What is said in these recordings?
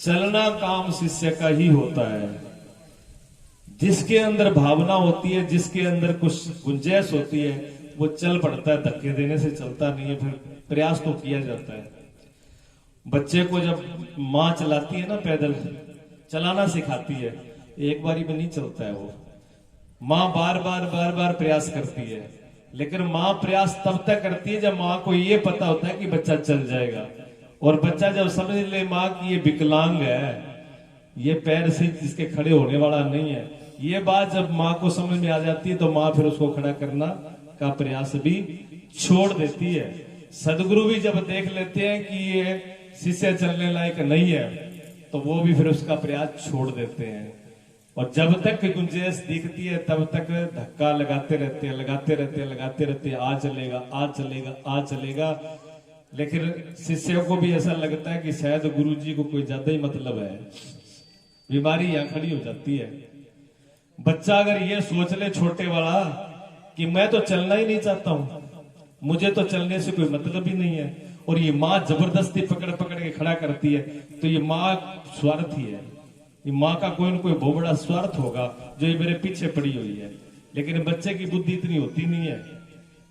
चलना काम शिष्य का ही होता है। जिसके अंदर भावना होती है, जिसके अंदर कुछ गुंजाइश होती है, वो चल पड़ता है। धक्के देने से चलता नहीं है, फिर प्रयास तो किया जाता है। बच्चे को जब माँ चलाती है ना, पैदल चलाना सिखाती है, एक बारी में नहीं चलता है वो। माँ बार बार प्रयास करती है, लेकिन माँ प्रयास तब तक करती है जब माँ को ये पता होता है कि बच्चा चल जाएगा। और बच्चा जब समझ ले माँ की ये विकलांग है, ये पैर से जिसके खड़े होने वाला नहीं है, ये बात जब माँ को समझ में आ जाती है तो माँ फिर उसको खड़ा करना का प्रयास भी छोड़ देती है। सदगुरु भी जब देख लेते हैं कि ये शिष्य चलने लायक नहीं है तो वो भी फिर उसका प्रयास छोड़ देते हैं। और जब तक गुंजाइश दिखती है तब तक धक्का लगाते रहते हैं, आ चलेगा। लेकिन शिष्यों को भी ऐसा लगता है कि शायद गुरु जी को कोई ज्यादा ही मतलब है। बीमारी यहां खड़ी हो जाती है। बच्चा अगर ये सोच ले छोटे वाला कि मैं तो चलना ही नहीं चाहता हूं, मुझे तो चलने से कोई मतलब ही नहीं है, और ये माँ जबरदस्ती पकड़ के खड़ा करती है, तो ये माँ स्वार्थी है। ये माँ का कोई ना कोई बहुत बड़ा स्वार्थ होगा जो ये मेरे पीछे पड़ी हुई है। लेकिन बच्चे की बुद्धि इतनी होती नहीं है।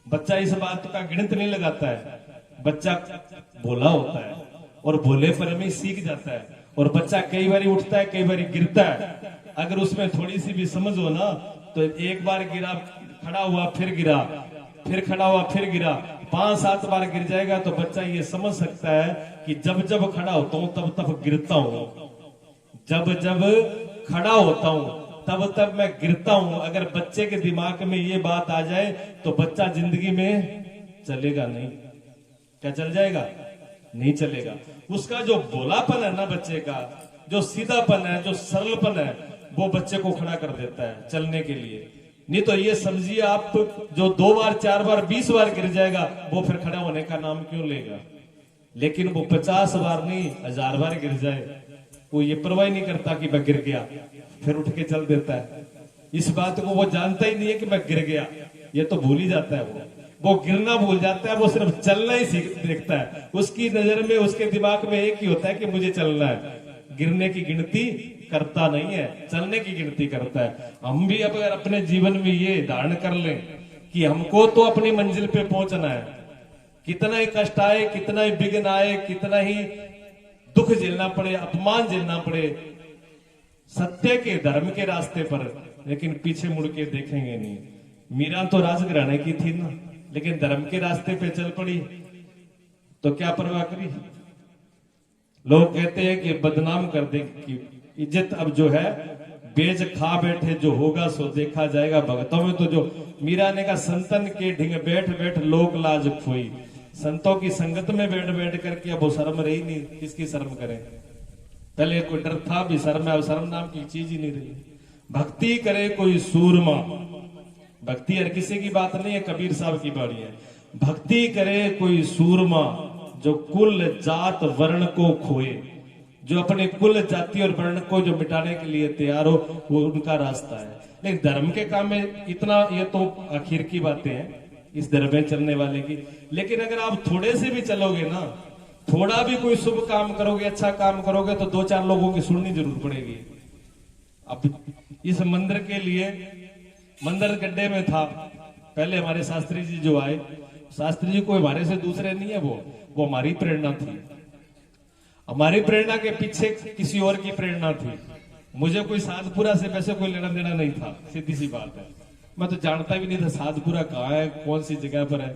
बच्चा इस बात का गणित नहीं लगाता है। बच्चा भोला होता है और भोले पर में सीख जाता है। और बच्चा कई बार उठता है, कई बार गिरता है। अगर उसमें थोड़ी सी भी समझ हो ना, तो एक बार गिरा, खड़ा हुआ, फिर गिरा, फिर खड़ा हुआ, फिर गिरा, 5-7 बार गिर जाएगा तो बच्चा ये समझ सकता है कि जब जब खड़ा होता हूं तब तब गिरता हूं, जब जब खड़ा होता हूं तब तब मैं गिरता हूं। अगर बच्चे के दिमाग में ये बात आ जाए तो बच्चा जिंदगी में चलेगा नहीं। क्या चल जाएगा? नहीं चलेगा। उसका जो भोलापन है ना, बच्चे का जो सीधापन है, जो सरलपन है, वो बच्चे को खड़ा कर देता है चलने के लिए। नहीं तो ये समझिए आप, जो 2 बार 4 बार 20 बार गिर जाएगा वो फिर खड़ा होने का नाम क्यों लेगा। लेकिन वो 50 बार नहीं 1000 बार गिर जाए, वो ये परवाह नहीं करता कि मैं गिर गया, फिर उठ के चल देता है। इस बात को वो जानता ही नहीं है कि मैं गिर गया, ये तो भूल ही जाता है। वो गिरना भूल जाता है, वो सिर्फ चलना ही देखता है। उसकी नजर में, उसके दिमाग में एक ही होता है कि मुझे चलना है। गिरने की गिनती करता नहीं है, चलने की गिनती करता है। हम भी अब अगर अपने जीवन में ये धारण कर लें कि हमको तो अपनी मंजिल पे पहुंचना है, कितना ही कष्ट आए, कितना ही विघ्न आए, कितना ही दुख झेलना पड़े, अपमान झेलना पड़े, सत्य के धर्म के रास्ते पर, लेकिन पीछे मुड़ के देखेंगे नहीं। मीरा तो राजघराने की थी ना, लेकिन धर्म के रास्ते पे चल पड़ी तो क्या परवाह करी। लोग कहते हैं कि बदनाम कर दे कि इज्जत अब जो है बेच खा बैठे, जो होगा सो देखा जाएगा। भक्तों में तो जो मीरा ने कहा, संतन के ढिंग बैठ लोक लाज खोई। संतों की संगत में बैठ करके अब वो शर्म रही नहीं, किसकी शर्म करें। पहले कोई डर था भी, शर्म है, शर्म नाम की चीज ही नहीं रही। भक्ति करे कोई सूरमा, भक्ति हर किसी की बात नहीं है, कबीर साहब की बाणी है। भक्ति करे कोई सूरमा, जो कुल जात वर्ण को खोए, जो अपने कुल जाति और वर्ण को जो मिटाने के लिए तैयार हो, वो उनका रास्ता है। लेकिन धर्म के काम में इतना, ये तो आखिर की बातें हैं इस धर्म में चलने वाले की। लेकिन अगर आप थोड़े से भी चलोगे ना, थोड़ा भी कोई शुभ काम करोगे, अच्छा काम करोगे, तो 2-4 लोगों की सुननी जरूर पड़ेगी। अब इस मंदिर के लिए, मंदिर गड्ढे में था, पहले हमारे शास्त्री जी जो आए, शास्त्री जी कोई हमारे से दूसरे नहीं है, वो हमारी प्रेरणा थी। हमारी प्रेरणा के पीछे किसी और की प्रेरणा थी। मुझे कोई साधपुरा से वैसे कोई लेना देना नहीं था, सीधी सी बात है। मैं तो जानता भी नहीं था साधपुरा कहाँ है, कौन सी जगह पर है,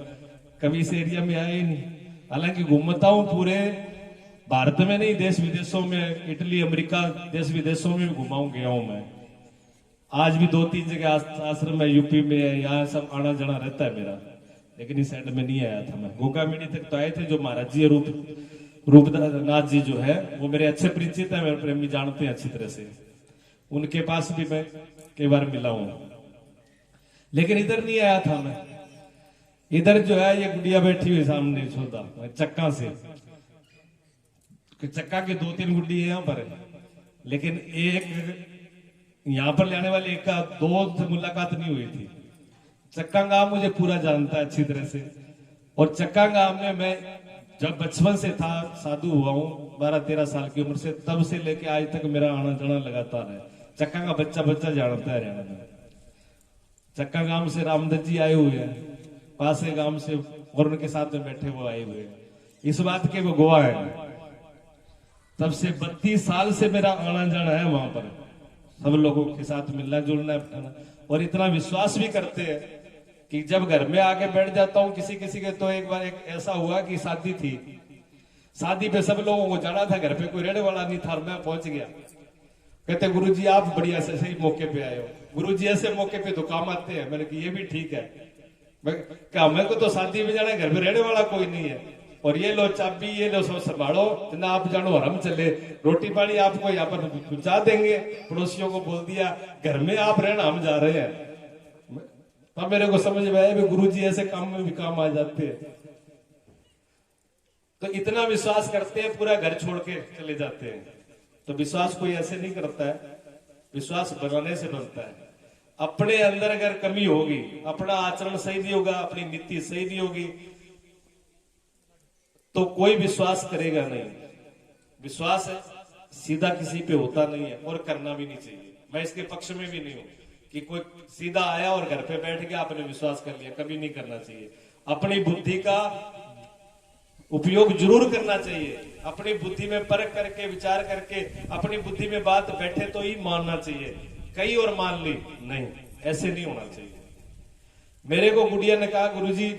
कभी इस एरिया में आया ही नहीं। हालांकि घूमता हूं पूरे भारत में नहीं, देश विदेशों में, इटली अमेरिका देश विदेशों में भी घुमाऊं गया हूं मैं। आज भी 2-3 जगह आश्रम में यूपी में है, यहाँ सब आना जाना रहता है मेरा। लेकिन इस साइड में नहीं आया था मैं। गोगामिनी तक तो आए थे, जो महाराज जी रूपनाथ जी जो है वो मेरे अच्छे परिचित है, मेरे प्रेमी जानते हैं अच्छी तरह से। उनके पास भी मैं कई बार मिला हूं, लेकिन इधर नहीं आया था मैं। इधर जो है ये गुड़िया बैठी हुई सामने छोटा चक्का से, चक्का के 2-3 गुड्डी है यहाँ पर, लेकिन एक यहाँ पर लेने वाले एक का 2 से मुलाकात नहीं हुई थी। चक्का गांव मुझे पूरा जानता है अच्छी तरह से, और चक्का गांव में मैं जब बचपन से था, साधु हुआ हूँ 12-13 साल की उम्र से, तब से लेके आज तक मेरा आना जाना लगातार है। चक्का का बच्चा बच्चा जानता है हरियाणा में। चक्का गांव से रामदत्त जी आए हुए हैं, पास के गांव से और उनके साथ में बैठे वो आए हुए हैं, इस बात के वो गवाह है। तब से 32 साल से मेरा आना जाना है वहां पर, सब लोगों के साथ मिलना जुलना है। और इतना विश्वास भी करते हैं कि जब घर में आके बैठ जाता हूँ किसी किसी के, तो एक बार एक ऐसा हुआ कि शादी थी, शादी पे सब लोगों को जाना था, घर पे कोई रेड़े वाला नहीं था, और मैं पहुंच गया। कहते गुरुजी आप बढ़िया से सही मौके पे आए हो, गुरुजी ऐसे मौके पे तो काम आते हैं। मैंने कहा ये भी ठीक है, मेरे को तो शादी में जाना है, घर में रहने वाला कोई नहीं है, और ये लो चाबी, ये लो सब संभालो, ना आप जानो और हम चले, रोटी पानी आपको यहाँ पर पहुंचा देंगे। पड़ोसियों को बोल दिया घर में आप रहना, हम जा रहे हैं। तब मेरे को समझ में आया गुरुजी ऐसे काम में भी काम आ जाते हैं। तो इतना विश्वास करते हैं, पूरा घर छोड़ के चले जाते हैं। तो विश्वास कोई ऐसे नहीं करता है, विश्वास बनाने से बनता है। अपने अंदर अगर कमी होगी, अपना आचरण सही नहीं होगा, अपनी नीति सही नहीं होगी, तो कोई विश्वास करेगा नहीं। विश्वास है सीधा किसी पे होता नहीं है, और करना भी नहीं चाहिए। मैं इसके पक्ष में भी नहीं हूं कि कोई सीधा आया और घर पे बैठ गया आपने विश्वास कर लिया, कभी नहीं करना चाहिए। अपनी बुद्धि का उपयोग जरूर करना चाहिए, अपनी बुद्धि में परख करके विचार करके अपनी बुद्धि में बात बैठे तो ही मानना चाहिए, कई और मान ली नहीं, ऐसे नहीं होना चाहिए। मेरे को गुड़िया ने कहा गुरुजी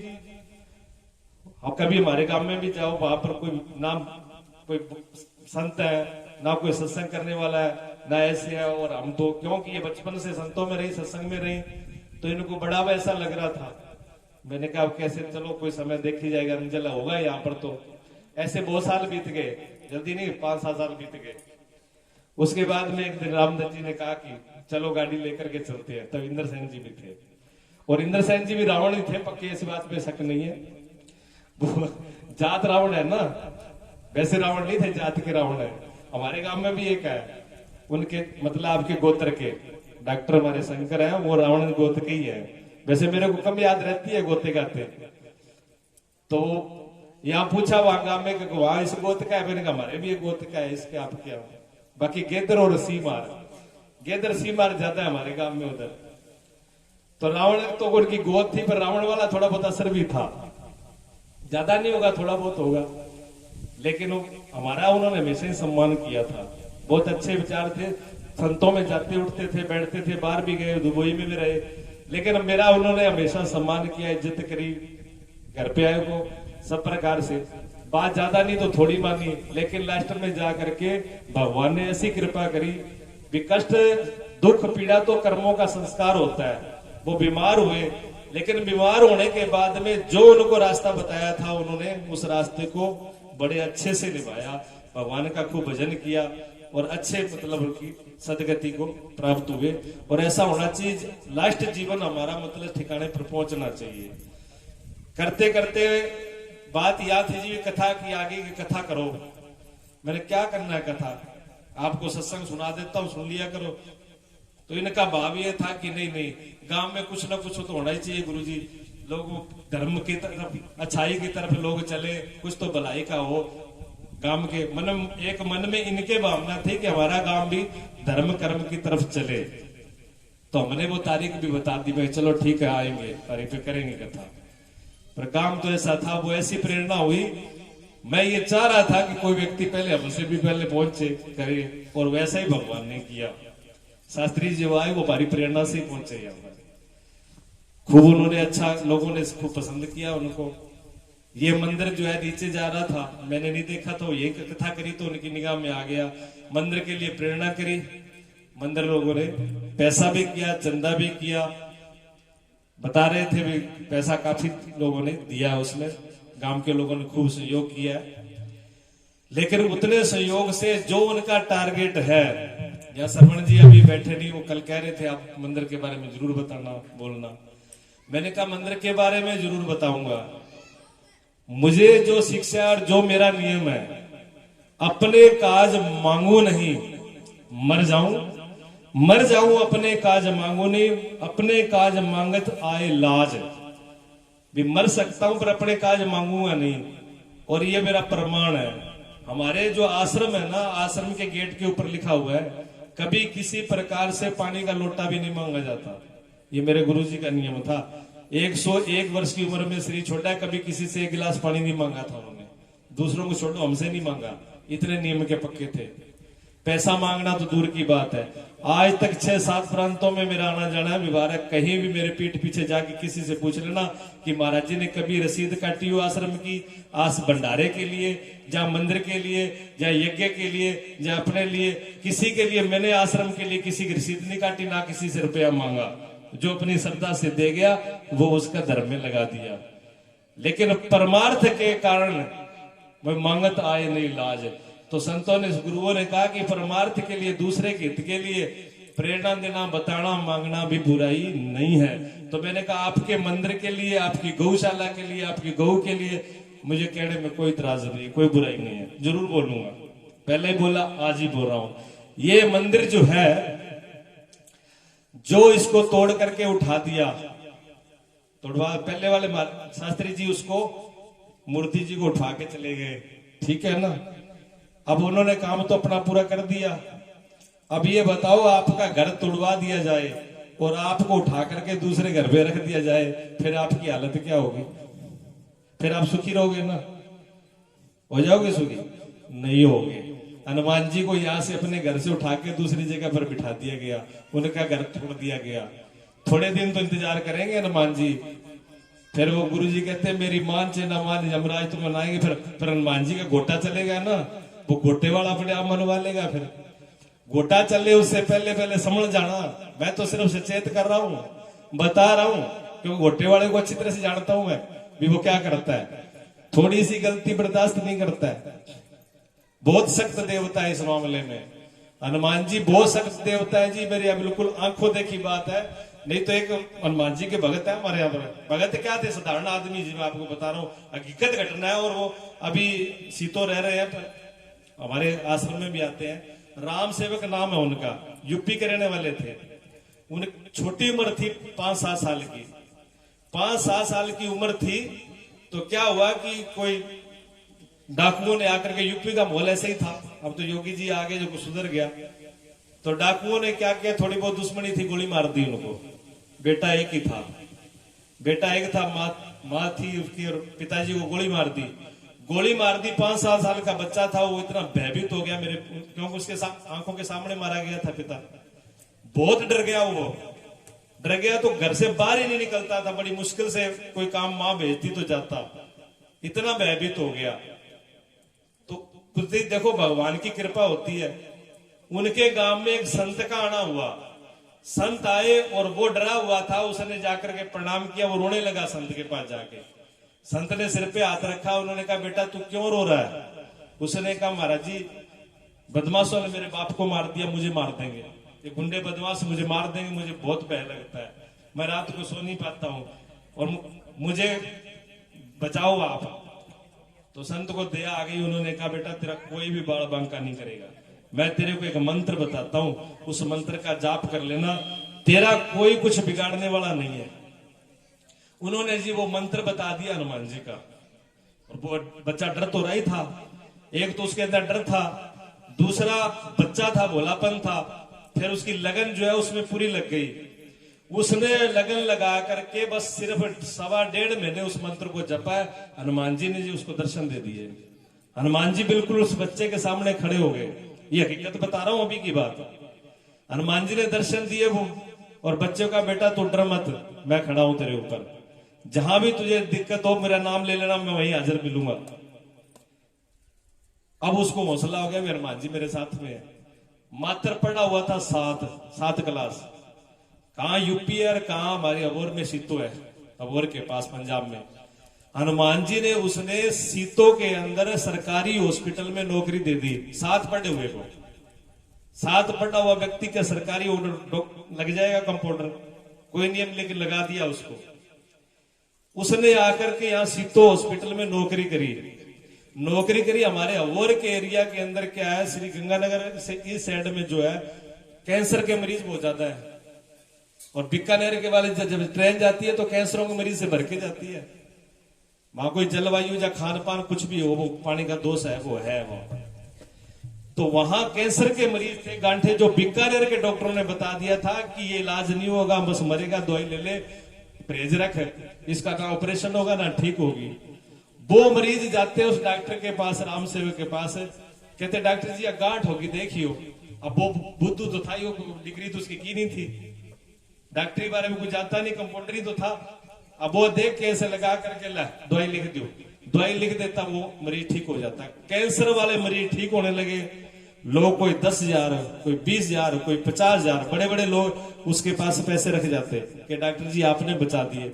अब कभी हमारे गांव में भी जाओ, वहां पर कोई नाम कोई संत है ना, कोई सत्संग करने वाला है ना, ऐसे है। और हम तो क्योंकि ये बचपन से संतों में रही, सत्संग में रही, तो इनको बड़ा वैसा लग रहा था। मैंने कहा अब कैसे, चलो कोई समय देखी जाएगा, अंजला होगा यहाँ पर। तो ऐसे बहुत साल बीत गए, जल्दी नहीं 5-7 साल बीत गए। उसके बाद में एक दिन रामदत्त जी ने कहा कि चलो गाड़ी लेकर के चलते हैं। तब इंद्र सेन जी भी थे, और इंद्र सेन जी भी रावण ही थे पक्के, इस बात पे शक नहीं है। जात रावण है ना, वैसे रावण नहीं थे, जात के रावण है। हमारे गांव में भी एक है, उनके मतलब आपके गोत्र के डॉक्टर हमारे शंकर है, वो रावण गोत्र के ही है। वैसे मेरे को कम याद रहती है गोते गाते। तो यहाँ पूछा वहां गांव में कि वहां इस गोत्र का है, मैंने कहा हमारे भी एक गोत्र का है, इसके आप क्या हो। बाकी गेदर और सीमार, गेदर सीमार ज्यादा है हमारे गांव में उधर। तो रावण तो उनकी गोद थी, पर रावण वाला थोड़ा बहुत असर भी था, ज्यादा नहीं होगा, थोड़ा बहुत होगा, लेकिन हमारा उन्होंने हमेशा ही सम्मान किया था। बहुत अच्छे विचार थे, संतों में जाते उठते थे, बैठते थे, बाहर भी गए, दुबई में भी रहे, लेकिन मेरा उन्होंने हमेशा सम्मान किया, इज्जत करी, घर पे आए को सब प्रकार से। बात ज्यादा नहीं तो थोड़ी मानी, लेकिन लास्ट में जा करके भगवान ने ऐसी कृपा करी भी कष्ट दुख पीड़ा तो कर्मों का संस्कार होता है। वो बीमार हुए, लेकिन बीमार होने के बाद में जो उनको रास्ता बताया था, उन्होंने उस रास्ते को बड़े अच्छे से निभाया, भगवान का खूब भजन किया, और अच्छे मतलब उनकी सदगति को प्राप्त हुए। और ऐसा होना चाहिए, लास्ट जीवन हमारा मतलब ठिकाने पर पहुंचना चाहिए। करते करते बात याद है जी कथा की, आगे की कथा करो। मैंने क्या करना है कथा, आपको सत्संग सुना देता हूँ, सुन लिया करो। तो इनका भाव ये था कि नहीं नहीं, गांव में कुछ ना कुछ तो होना ही चाहिए गुरुजी, लोग धर्म की तरफ, अच्छाई की तरफ लोग चले, कुछ तो भलाई का हो। गांव के मन में इनके भावना थी कि हमारा गांव भी धर्म कर्म की तरफ चले। तो हमने वो तारीख भी बता दी, भाई चलो ठीक है आएंगे, तारीख पे करेंगे कथा। पर काम तो ऐसा था, वो ऐसी प्रेरणा हुई, मैं ये चाह रहा था कि कोई व्यक्ति पहले हमसे भी पहले पहुंचे करे, और वैसा ही भगवान ने किया। शास्त्री जी वो आए, वो भारी प्रेरणा से ही पहुंचे यहाँ पर। खूब उन्होंने अच्छा, लोगों ने खूब पसंद किया उनको। ये मंदिर जो है नीचे जा रहा था, मैंने नहीं देखा, तो ये कथा करी तो उनकी निगाह में आ गया, मंदिर के लिए प्रेरणा करी। मंदिर लोगों ने पैसा भी किया, चंदा भी किया, बता रहे थे भी पैसा काफी लोगों ने दिया, उसमें गांव के लोगों ने खूब सहयोग किया। लेकिन उतने सहयोग से जो उनका टारगेट है, या श्रवण जी अभी बैठे नहीं, वो कल कह रहे थे आप मंदिर के बारे में जरूर बताना, बोलना। मैंने कहा मंदिर के बारे में जरूर बताऊंगा। मुझे जो शिक्षा और जो मेरा नियम है, अपने काज मांगू नहीं, मर जाऊं अपने काज मांगो नहीं, अपने काज मांगत आए लाज। भी मर सकता हूं पर अपने काज मांगूंगा नहीं, और ये मेरा प्रमाण है। हमारे जो आश्रम है ना, आश्रम के गेट के ऊपर लिखा हुआ है, कभी किसी प्रकार से पानी का लोटा भी नहीं मांगा जाता। ये मेरे गुरुजी का नियम था। 101 वर्ष की उम्र में श्री छोटा, कभी किसी से 1 गिलास पानी नहीं मांगा था उन्होंने। दूसरों को छोड़ो, हमसे नहीं मांगा। इतने नियम के पक्के थे। पैसा मांगना तो दूर की बात है। आज तक 6-7 प्रांतों में मेरा आना जाना है। विवारक कहीं भी मेरे पीठ पीछे जाके किसी से पूछ लेना कि महाराज जी ने कभी रसीद काटी हो आश्रम की, आस भंडारे के लिए, या मंदिर के लिए, या यज्ञ के लिए, या अपने लिए, किसी के लिए मैंने आश्रम के लिए किसी की रसीद नहीं काटी, ना किसी से रुपया मांगा। जो अपनी श्रद्धा से दे गया वो उसका धर्म में लगा दिया। लेकिन परमार्थ के कारण वह मांगत आए नहीं लाज। तो संतों ने, गुरुओं ने कहा कि परमार्थ के लिए, दूसरे के हित के लिए प्रेरणा देना, बताना, मांगना भी बुराई नहीं है। तो मैंने कहा आपके मंदिर के लिए, आपकी गौशाला के लिए, आपकी गौ के लिए मुझे कहने में कोई इतराज नहीं, कोई बुराई नहीं है। जरूर बोलूंगा, पहले ही बोला, आज ही बोल रहा हूं। ये मंदिर जो है, जो इसको तोड़ करके उठा दिया, तोड़वा, पहले वाले शास्त्री जी उसको, मूर्ति जी को उठा के चले गए, ठीक है ना। अब उन्होंने काम तो अपना पूरा कर दिया। अब ये बताओ, आपका घर तोड़वा दिया जाए और आपको उठा करके दूसरे घर पे रख दिया जाए, फिर आपकी हालत क्या होगी? फिर आप सुखी रहोगे ना? हो जाओगे सुखी? नहीं होगे। हनुमान जी को यहां से अपने घर से उठा के दूसरी जगह पर बिठा दिया गया, उनका घर तोड़ दिया गया। थोड़े दिन तो इंतजार करेंगे हनुमान जी, फिर वो गुरु जी कहते हैं मेरी मान से ना मान, यमराज तुम मनाएंगे। फिर हनुमान जी का गोटा चलेगा ना, वो गोटे वाला अपने आप मनवा लेगा। फिर गोटा चले उससे पहले पहले समझ जाना। मैं तो सिर्फ सचेत कर रहा हूं, बता रहा हूं, क्योंकि गोटे वाले को अच्छी तरह से जानता हूं मैं भी वो क्या करता है। थोड़ी सी गलती बर्दाश्त नहीं करता है। बहुत सख्त देवता है इस मामले में। हनुमान जी बहुत सख्त देवता है जी, मेरी बिल्कुल आंखों देखी बात है। नहीं तो एक हनुमान जी के भगत है हमारे यहाँ पर। भगत क्या थे? साधारण आदमी जी, मैं आपको बता रहा हूँ, हकीकत घटना है। और वो अभी सीतो रह रहे हैं, हमारे आश्रम में भी आते हैं। राम सेवक नाम है उनका, यूपी के रहने वाले थे। उन छोटी उम्र थी 5-7 साल की। 5-7 साल की उम्र थी तो क्या हुआ कि कोई डाकुओं ने आकर के, यूपी का माहौल ऐसे ही था, अब तो योगी जी आगे जो सुधर गया, तो डाकुओं ने क्या किया, थोड़ी बहुत दुश्मनी थी, गोली मार दी उनको। बेटा एक ही था, बेटा एक था, माँ थी उसकी, और पिताजी को गोली मार दी। गोली मार दी, 5-7 साल का बच्चा था वो, इतना भयभीत हो गया मेरे, क्योंकि उसके आंखों के सामने मारा गया था पिता। बहुत डर गया वो, डर गया तो घर से बाहर ही नहीं निकलता था। बड़ी मुश्किल से कोई काम मां भेजती तो जाता, इतना भयभीत हो गया। तो कुछ देखो भगवान की कृपा होती है। उनके गांव में एक संत का आना हुआ। संत आए और वो डरा हुआ था, उसने जाकर के प्रणाम किया, वो रोने लगा संत के पास जाके। संत ने सिर पे हाथ रखा, उन्होंने कहा बेटा तू क्यों रो रहा है? उसने कहा महाराज जी बदमाशों ने मेरे बाप को मार दिया, मुझे मार देंगे, ये गुंडे बदमाश मुझे मार देंगे, मुझे बहुत भय लगता है, मैं रात को सो नहीं पाता हूं और मुझे बचाओ आप। तो संत को दया आ गई, उन्होंने कहा बेटा तेरा कोई भी बाल बांका नहीं करेगा, मैं तेरे को एक मंत्र बताता हूं, उस मंत्र का जाप कर लेना, तेरा कोई कुछ बिगाड़ने वाला नहीं है। उन्होंने जी वो मंत्र बता दिया हनुमान जी का, और वो बच्चा डर तो रही था, एक तो उसके अंदर डर था, दूसरा बच्चा था, भोलापन था, फिर उसकी लगन जो है उसमें पूरी लग गई। उसने लगन लगा करके बस सिर्फ 1.25 महीने उस मंत्र को जपा है। हनुमान जी ने जी उसको दर्शन दे दिए। हनुमान जी बिल्कुल उस बच्चे के सामने खड़े हो गए, ये हकीकत बता रहा हूं अभी की बात। हनुमान जी ने दर्शन दिए वो, और बच्चे का बेटा तू डर मत, मैं खड़ा हूं तेरे ऊपर, जहां भी तुझे दिक्कत हो मेरा नाम ले लेना, मैं वहीं हाजिर मिलूंगा। अब उसको हौसला हो गया, हनुमान जी मेरे साथ में है। मात्र पढ़ा हुआ था 7 क्लास, कहां यूपी है और कहां हमारे अबोर में सीतो है, अबोर के पास पंजाब में। हनुमान जी ने उसने सीतो के अंदर सरकारी हॉस्पिटल में नौकरी दे दी। 7 पढ़े हुए को, 7 पढ़ा हुआ व्यक्ति का सरकारी ऑर्डर लग जाएगा, कंपाउंडर कोई नियम लेकिन लगा दिया उसको। उसने आकर के यहाँ सीतो हॉस्पिटल में नौकरी करी। हमारे अबोर के एरिया के अंदर क्या है, श्री गंगानगर से इस साइड में जो है कैंसर के मरीज बहुत ज्यादा है, और बीकानेर के वाले जब ट्रेन जाती है तो कैंसरों के मरीज से भर के जाती है। वहां कोई जलवायु या खान पान कुछ भी हो, वो पानी का दोष है, वो है वो। तो वहां कैंसर के मरीज थे गांठे, जो बीकानेर के डॉक्टरों ने बता दिया था कि ये इलाज नहीं होगा, बस मरेगा, दवाई ले ले, परहेज रख, इसका ना ऑपरेशन होगा ना ठीक होगी। वो मरीज जाते उस डॉक्टर के पास, राम सेवक के पास, कहते डॉक्टर जी गांठ होगी देखियो। अब वो बुद्धू तो था ही, वो डिग्री तो उसकी की नहीं थी, डॉक्टरी बारे में कुछ जानता नहीं, कंपाउंडरी तो था। अब वो देख के ऐसे लगा करके ला दवाई लिख दो, दवाई लिख देता, वो मरीज ठीक हो जाता। कैंसर वाले मरीज ठीक होने लगे। लोग कोई 10,000, कोई 20,000, कोई 50,000, बड़े बड़े लोग उसके पास पैसे रख जाते कि डॉक्टर जी आपने बचा दिए।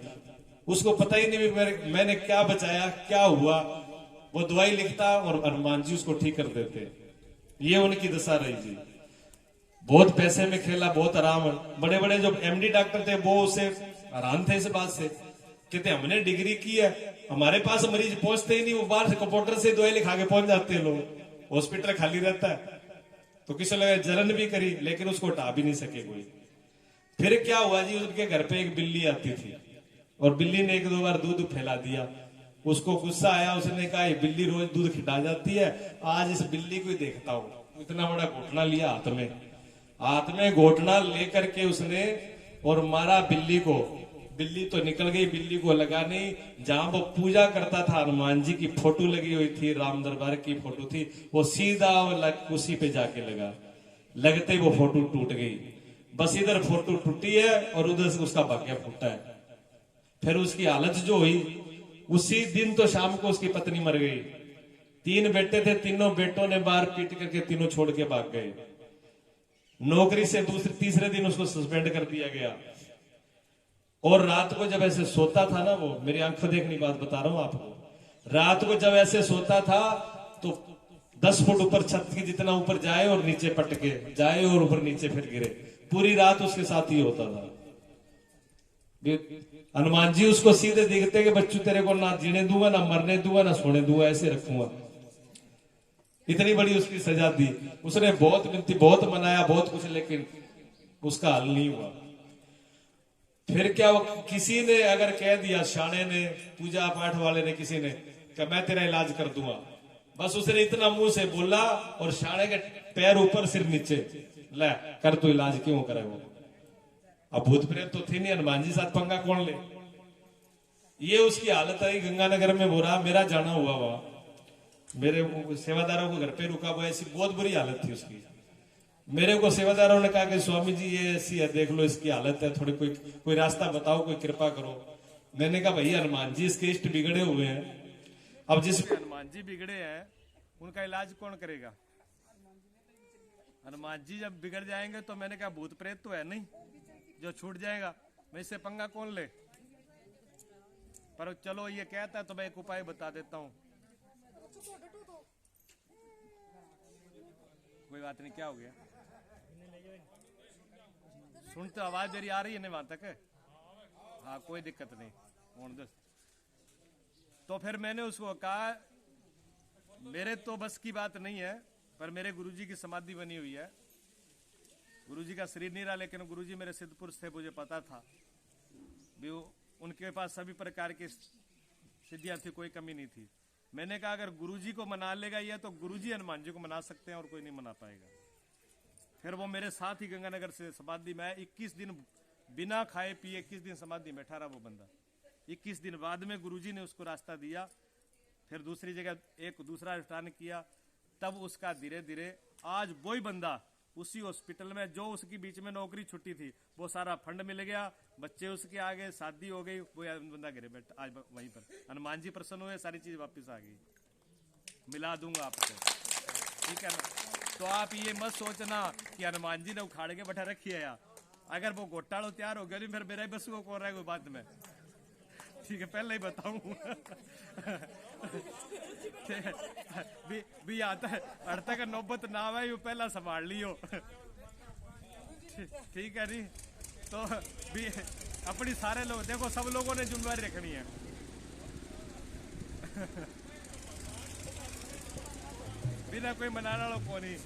उसको पता ही नहीं मैंने क्या बचाया, क्या हुआ। वो दवाई लिखता और हनुमान जी उसको ठीक कर देते। ये उनकी दशा रही जी। बहुत पैसे में खेला, बहुत आराम। बड़े बड़े जो एमडी डॉक्टर थे वो उसे हैरान थे इस बात से, कहते हमने डिग्री की है, हमारे पास मरीज पहुंचते ही नहीं, वो बाहर से कंप्यूटर से दवाई लिखा के पहुंच जाते हैं लोग, हॉस्पिटल खाली रहता है। तो किसी लगा जलन भी करी, लेकिन उसको हटा भी नहीं सके कोई। फिर क्या हुआ जी, उनके घर पे एक बिल्ली आती थी और बिल्ली ने 1-2 बार दूध फैला दिया। उसको गुस्सा आया, उसने कहा ये बिल्ली रोज दूध खिला जाती है, आज इस बिल्ली को ही देखता हूं। इतना बड़ा घोटना लिया हाथ में घोटना लेकर के उसने और मारा बिल्ली को। बिल्ली तो निकल गई, बिल्ली को लगा नहीं। जहां वो पूजा करता था, हनुमान जी की फोटो लगी हुई थी, राम दरबार की फोटो थी, वो सीधा उसी पे जाके लगा। लगते ही वो फोटो टूट गई। बस इधर फोटो टूटी है और उधर से उसका भाग्य फूटा है। फिर उसकी हालत जो हुई, उसी दिन तो शाम को उसकी पत्नी मर गई। 3 बेटे थे, तीनों बेटों ने बाहर पीट करके तीनों छोड़ के भाग गए। नौकरी से तीसरे दिन उसको सस्पेंड कर दिया गया। और रात को जब ऐसे सोता था ना, वो मेरी आंखों देखनी बात बता रहा हूं आपको, रात को जब ऐसे सोता था तो 10 फुट ऊपर छत की जितना ऊपर जाए और नीचे पटके जाए और ऊपर नीचे फिर गिरे। पूरी रात उसके साथ ही होता था। हनुमान जी उसको सीधे देखते कि बच्चू तेरे को ना जीने दूंगा, ना मरने दूंगा, ना सोने दूंगा, ऐसे रखूंगा। इतनी बड़ी उसकी सजा दी। उसने बहुत विनती, बहुत मनाया, बहुत कुछ, लेकिन उसका हल नहीं हुआ। फिर क्या, किसी ने अगर कह दिया, शाणे ने, पूजा पाठ वाले ने, किसी ने कि मैं तेरा इलाज कर दूंगा, बस उसने इतना मुंह से बोला और शाणे के पैर ऊपर सिर नीचे, ले कर तू इलाज क्यों करे। वो अब भूत प्रेत तो थी नहीं, हनुमान जी साथ पंगा कौन ले। ये उसकी हालत आई। गंगानगर में हो रहा, मेरा जाना हुआ वहां, मेरे सेवादारों को घर पे रुका हुआ, ऐसी बहुत बुरी हालत थी उसकी। मेरे को सेवादारों ने कहा कि स्वामी जी ये ऐसी है, देख लो इसकी हालत है, थोड़ी कोई रास्ता बताओ, कोई कृपा करो। मैंने कहा भैया हनुमान जी इसके इष्ट बिगड़े हुए हैं, अब जिसमें हनुमान जी बिगड़े हैं उनका इलाज कौन करेगा। हनुमान जी जब बिगड़ जाएंगे तो मैंने कहा भूत प्रेत तो है नहीं जो छूट जाएगा, मैं इससे पंगा कौन ले। पर चलो ये कहता है तो मैं एक उपाय बता देता हूँ। कोई बात नहीं, क्या हो गया, सुन तो आवाज मेरी आ रही है नहीं वहां तक। हाँ कोई दिक्कत नहीं। तो फिर मैंने उसको कहा मेरे तो बस की बात नहीं है, पर मेरे गुरुजी की समाधि बनी हुई है। गुरुजी का शरीर नहीं रहा, लेकिन गुरुजी मेरे सिद्ध पुरुष थे, मुझे पता था भी उनके पास सभी प्रकार की सिद्धियां थी, कोई कमी नहीं थी। मैंने कहा अगर गुरुजी को मना लेगा ये तो गुरुजी हनुमान जी को मना सकते हैं और कोई नहीं मना पाएगा। फिर वो मेरे साथ ही गंगानगर से समाधि में 21 दिन बिना खाए पिए 21 दिन समाधि में बैठा रहा वो बंदा। 21 दिन बाद में गुरुजी ने उसको रास्ता दिया। फिर दूसरी जगह एक दूसरा अनुष्ठान किया, तब उसका धीरे धीरे आज वही बंदा उसी हॉस्पिटल में जो उसकी बीच में नौकरी छुट्टी थी वो सारा फंड मिल गया, बच्चे उसके आ गए, शादी हो गई, वो बंदा घरे बैठा आज वहीं पर। हनुमान जी प्रसन्न हुए, सारी चीज वापस आ गई। मिला दूंगा आपको, ठीक है ना। तो आप ये मत सोचना कि हनुमान जी ने उखाड़ के बैठा रखी है यार। अगर वो घोटाला तैयार हो गया नहीं फिर मेरा बस को कौन रहा है कोई बात में, ठीक है पहले ही बताऊं। भी आता है अड़ता का नौबत ना आवे वो पहला संभाल लियो, ठीक है नहीं। तो भी अपनी सारे लोग देखो, सब लोगों ने जिम्मेवारी रखनी है। बिना कोई मनाने वालों को नहीं।